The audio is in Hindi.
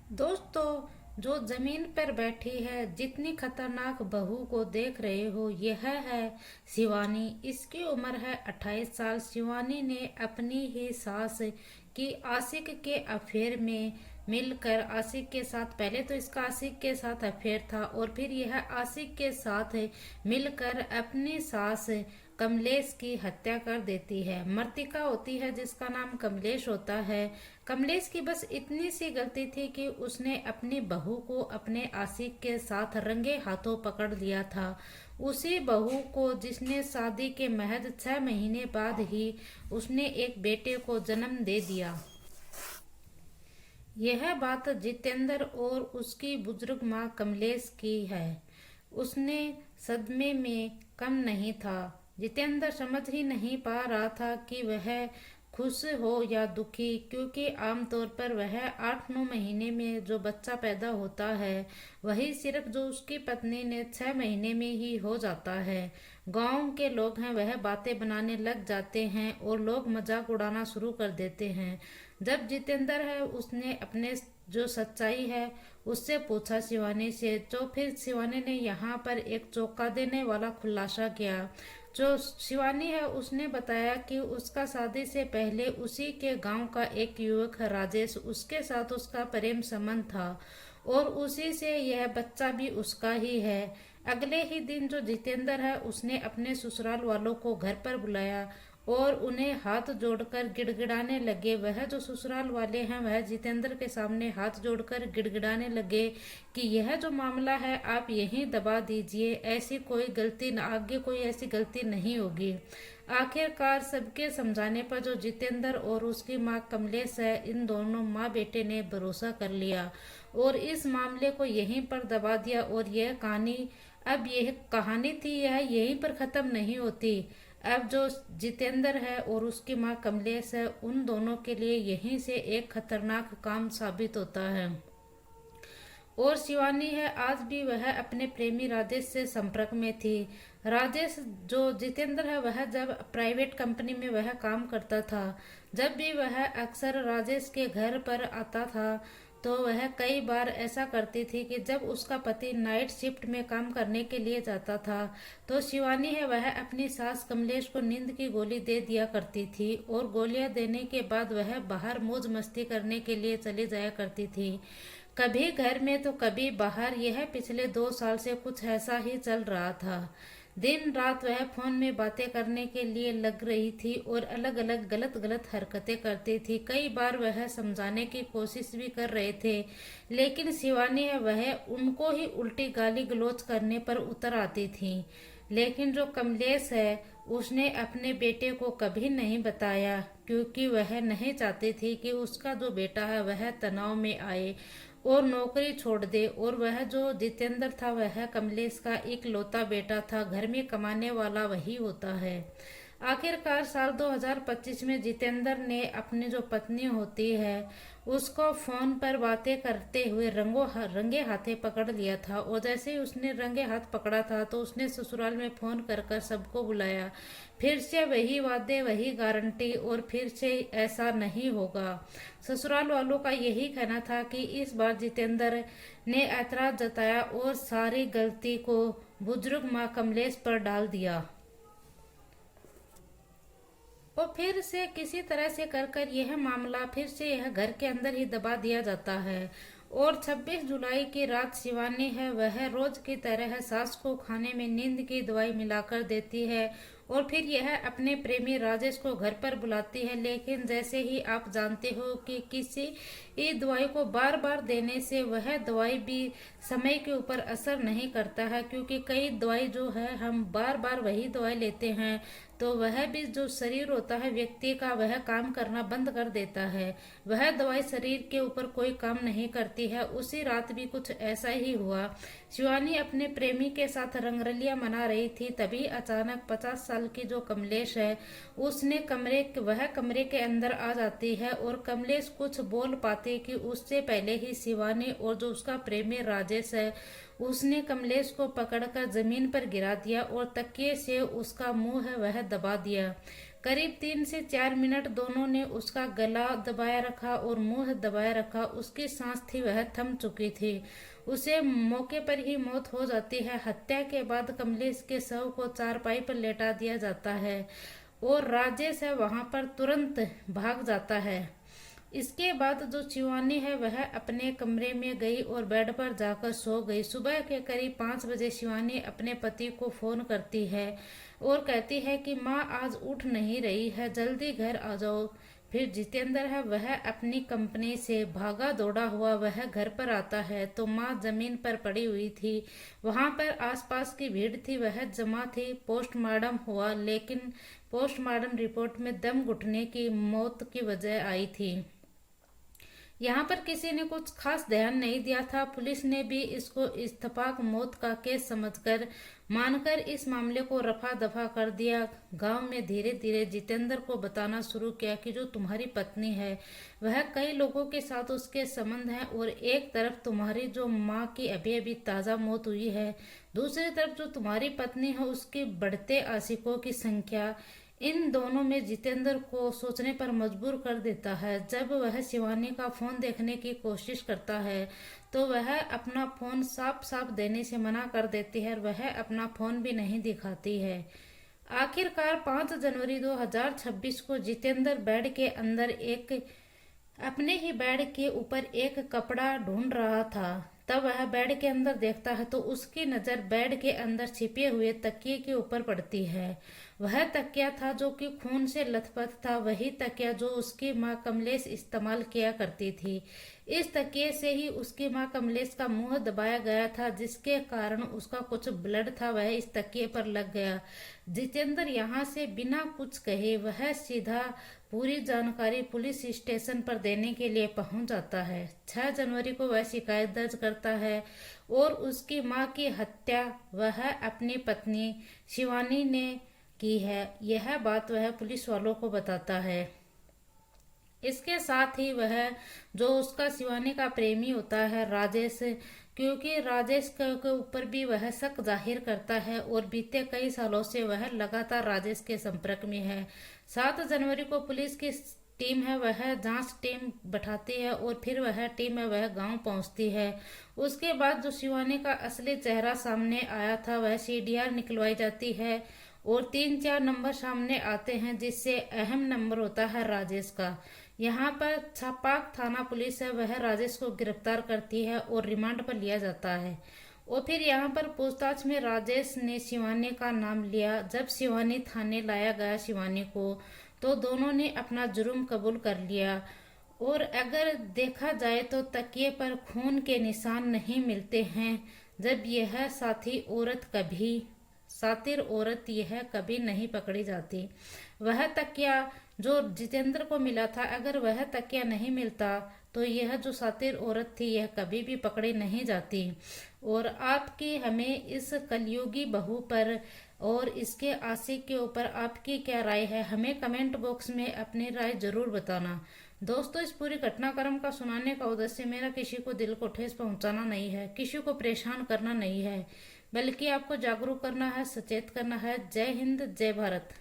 दोस्तों, जो जमीन पर बैठी है, जितनी खतरनाक बहू को देख रहे हो, यह है शिवानी। इसकी उम्र है 28 साल। शिवानी ने अपनी ही सास की आशिक के अफेयर में मिलकर आशिक के साथ, पहले तो इसका आशिक के साथ अफेयर था और फिर यह आशिक के साथ मिलकर अपनी सास कमलेश की हत्या कर देती है। मृतिका होती है जिसका नाम कमलेश होता है। कमलेश की बस इतनी सी गलती थी कि उसने अपनी बहू को अपने आशिक के साथ रंगे हाथों पकड़ लिया था। उसी बहू को जिसने शादी के महज 6 महीने बाद ही उसने एक बेटे को जन्म दे दिया। यह बात जितेंद्र और उसकी बुजुर्ग माँ कमलेश की है। उसने सदमे में कम नहीं था। जितेंद्र समझ ही नहीं पा रहा था कि वह खुश हो या दुखी, क्योंकि आमतौर पर वह 8-9 महीने में जो बच्चा पैदा होता है वही सिर्फ जो उसकी पत्नी ने 6 महीने में ही हो जाता है। गांव के लोग हैं वह बातें बनाने लग जाते हैं और लोग मजाक उड़ाना शुरू कर देते हैं। जब जितेंद्र है उसने अपने जो सच्चाई है उससे पूछा शिवानी से, तो फिर शिवानी ने यहाँ पर एक चौंका देने वाला खुलासा किया। जो शिवानी है उसने बताया कि उसका शादी से पहले उसी के गांव का एक युवक है राजेश, उसके साथ उसका प्रेम संबंध था और उसी से यह बच्चा भी उसका ही है। अगले ही दिन जो जितेंद्र है उसने अपने ससुराल वालों को घर पर बुलाया और उन्हें हाथ जोड़कर गिड़गिड़ाने लगे। वह जो ससुराल वाले हैं वह जितेंद्र के सामने हाथ जोड़कर गिड़गिड़ाने लगे कि यह जो मामला है आप यहीं दबा दीजिए, ऐसी कोई गलती न, आगे कोई ऐसी गलती नहीं होगी। आखिरकार सबके समझाने पर जो जितेंद्र और उसकी माँ कमलेश है, इन दोनों माँ बेटे ने भरोसा कर लिया और इस मामले को यहीं पर दबा दिया। और यह कहानी, अब यह कहानी थी, यह यहीं पर खत्म नहीं होती। अब जो जितेंद्र है और उसकी माँ कमलेश है, उन दोनों के लिए यहीं से एक खतरनाक काम साबित होता है। और शिवानी है आज भी वह अपने प्रेमी राजेश से संपर्क में थी। राजेश जो जितेंद्र है वह जब प्राइवेट कंपनी में वह काम करता था, जब भी वह अक्सर राजेश के घर पर आता था तो वह कई बार ऐसा करती थी कि जब उसका पति नाइट शिफ्ट में काम करने के लिए जाता था तो शिवानी है वह अपनी सास कमलेश को नींद की गोली दे दिया करती थी और गोलियां देने के बाद वह बाहर मौज मस्ती करने के लिए चली जाया करती थी, कभी घर में तो कभी बाहर। यह पिछले 2 साल से कुछ ऐसा ही चल रहा था। दिन रात वह फोन में बातें करने के लिए लग रही थी और अलग अलग गलत गलत हरकतें करती थी। कई बार वह समझाने की कोशिश भी कर रहे थे, लेकिन शिवानी है वह उनको ही उल्टी गाली गलौज करने पर उतर आती थी। लेकिन जो कमलेश है उसने अपने बेटे को कभी नहीं बताया, क्योंकि वह नहीं चाहती थी कि उसका जो बेटा है वह तनाव में आए और नौकरी छोड़ दे। और वह जो जितेंद्र था वह कमलेश का इकलौता बेटा था, घर में कमाने वाला वही होता है। आखिरकार साल 2025 में जितेंद्र ने अपनी जो पत्नी होती है उसको फोन पर बातें करते हुए रंगे हाथे पकड़ लिया था। और जैसे ही उसने रंगे हाथ पकड़ा था तो उसने ससुराल में फोन कर कर सबको बुलाया। फिर से वही वादे वही गारंटी और फिर से ऐसा नहीं होगा। ससुराल वालों का यही कहना था कि इस बार जितेंद्र ने ऐतराज जताया और सारी गलती को बुजुर्ग माँ कमलेश पर डाल दिया। और फिर से किसी तरह से कर कर यह मामला फिर से यह घर के अंदर ही दबा दिया जाता है। और 26 जुलाई की रात शिवानी है वह रोज की तरह सास को खाने में नींद की दवाई मिलाकर देती है और फिर यह अपने प्रेमी राजेश को घर पर बुलाती है। लेकिन जैसे ही आप जानते हो कि किसी दवाई को बार बार देने से वह दवाई भी समय के ऊपर असर नहीं करता है, क्योंकि कई दवाई जो है हम बार बार वही दवाई लेते हैं तो वह भी जो शरीर होता है व्यक्ति का वह काम करना बंद कर देता है। वह दवाई शरीर के ऊपर कोई काम नहीं करती है। उसी रात भी कुछ ऐसा ही हुआ। शिवानी अपने प्रेमी के साथ रंगरलियां मना रही थी, तभी अचानक 50 साल की जो कमलेश है उसने वह कमरे के अंदर आ जाती है और कमलेश कुछ बोल पाते कि उससे पहले ही शिवानी और जो उसका प्रेमी राजेश है उसने कमलेश को पकड़कर जमीन पर गिरा दिया और तकिए से उसका मुंह है वह दबा दिया। करीब 3 से 4 मिनट दोनों ने उसका गला दबाए रखा और मुंह दबाए रखा। उसकी सांस थी वह थम चुकी थी। उसे मौके पर ही मौत हो जाती है। हत्या के बाद कमलेश के शव को चारपाई पर लेटा दिया जाता है और राजेश है वहां पर तुरंत भाग जाता है। इसके बाद जो शिवानी है वह अपने कमरे में गई और बेड पर जाकर सो गई। सुबह के करीब 5 बजे शिवानी अपने पति को फोन करती है और कहती है कि माँ आज उठ नहीं रही है, जल्दी घर आ जाओ। फिर जितेंद्र है वह अपनी कंपनी से भागा दौड़ा हुआ वह घर पर आता है तो माँ जमीन पर पड़ी हुई थी। वहां पर आसपास की भीड़ थी वह जमा थी। पोस्टमार्टम हुआ लेकिन पोस्टमार्टम रिपोर्ट में दम घुटने की मौत की वजह आई थी। यहाँ पर किसी ने कुछ खास ध्यान नहीं दिया था। पुलिस ने भी इसको इत्तेफाक मौत का केस समझकर मानकर इस मामले को रफा दफा कर दिया। गांव में धीरे धीरे जितेंद्र को बताना शुरू किया कि जो तुम्हारी पत्नी है वह कई लोगों के साथ उसके संबंध हैं और एक तरफ तुम्हारी जो माँ की अभी अभी ताज़ा मौत हुई है, दूसरी तरफ जो तुम्हारी पत्नी है उसके बढ़ते आशिकों की संख्या, इन दोनों में जितेंद्र को सोचने पर मजबूर कर देता है। जब वह शिवानी का फोन देखने की कोशिश करता है तो वह अपना फोन साफ साफ देने से मना कर देती है और वह अपना फोन भी नहीं दिखाती है। आखिरकार 5 जनवरी 2026 को जितेंद्र बेड के अंदर अपने ही बेड के ऊपर एक कपड़ा ढूंढ रहा था। तब वह बेड के अंदर देखता है तो उसकी नजर बेड के अंदर छिपे हुए तकिए के ऊपर पड़ती है। वह तकिया था जो कि खून से लथपथ था, वही तकिया जो उसकी माँ कमलेश इस्तेमाल किया करती थी। इस तकिए से ही उसकी माँ कमलेश का मुंह दबाया गया था, जिसके कारण उसका कुछ ब्लड था वह इस तकिए पर लग गया। जितेंद्र यहाँ से बिना कुछ कहे वह सीधा पूरी जानकारी पुलिस स्टेशन पर देने के लिए पहुंच जाता है। 6 जनवरी को वह शिकायत दर्ज करता है और उसकी मां की हत्या वह अपनी पत्नी शिवानी ने की है, यह बात वह पुलिस वालों को बताता है। इसके साथ ही वह जो उसका शिवानी का प्रेमी होता है राजेश, क्योंकि राजेश के ऊपर भी वह शक जाहिर करता है और बीते कई सालों से वह लगातार राजेश के संपर्क में है। 7 जनवरी को पुलिस की टीम है वह जांच टीम बैठाती है और फिर वह टीम है वह गांव पहुंचती है। उसके बाद जो शिवानी का असली चेहरा सामने आया था वह सीडीआर निकलवाई जाती है और 3-4 नंबर सामने आते हैं, जिससे अहम नंबर होता है राजेश का। यहाँ पर छापाक थाना पुलिस है वह राजेश को गिरफ्तार करती है और रिमांड पर लिया जाता है। और फिर यहाँ पर पूछताछ में राजेश ने शिवानी का नाम लिया। जब शिवानी थाने लाया गया शिवानी को, तो दोनों ने अपना जुर्म कबूल कर लिया। और अगर देखा जाए तो तकिए पर खून के निशान नहीं मिलते हैं, जब यह सातिर औरत यह कभी नहीं पकड़ी जाती। वह तकिया जो जितेंद्र को मिला था, अगर वह तकिया नहीं मिलता तो यह जो सातिर औरत थी यह कभी भी पकड़ी नहीं जाती। और आपकी हमें इस कलयुगी बहू पर और इसके आशिक के ऊपर आपकी क्या राय है, हमें कमेंट बॉक्स में अपनी राय जरूर बताना। दोस्तों, इस पूरी घटनाक्रम का सुनाने का उद्देश्य मेरा किसी को दिल को ठेस पहुंचाना नहीं है, किसी को परेशान करना नहीं है, बल्कि आपको जागरूक करना है, सचेत करना है। जय हिंद, जय भारत।